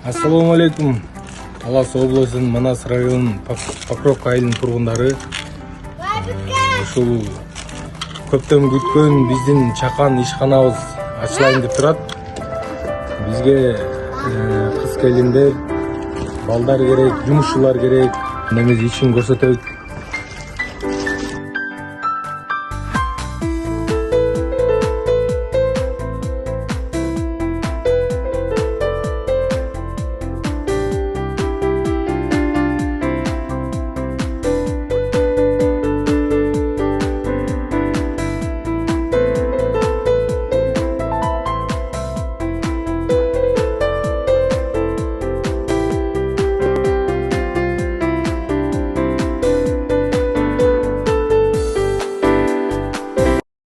Ассаламу алейкум. Талас облысынын Манас районунун Покровка айылынын тургундары. Ушул көптөн күткөн биздин чакан ишканабыз ачылайын деп турат. Бизге кыз келиндер, балдар керек, жумушчулар керек. Немиз ишин көрсөтөбүз.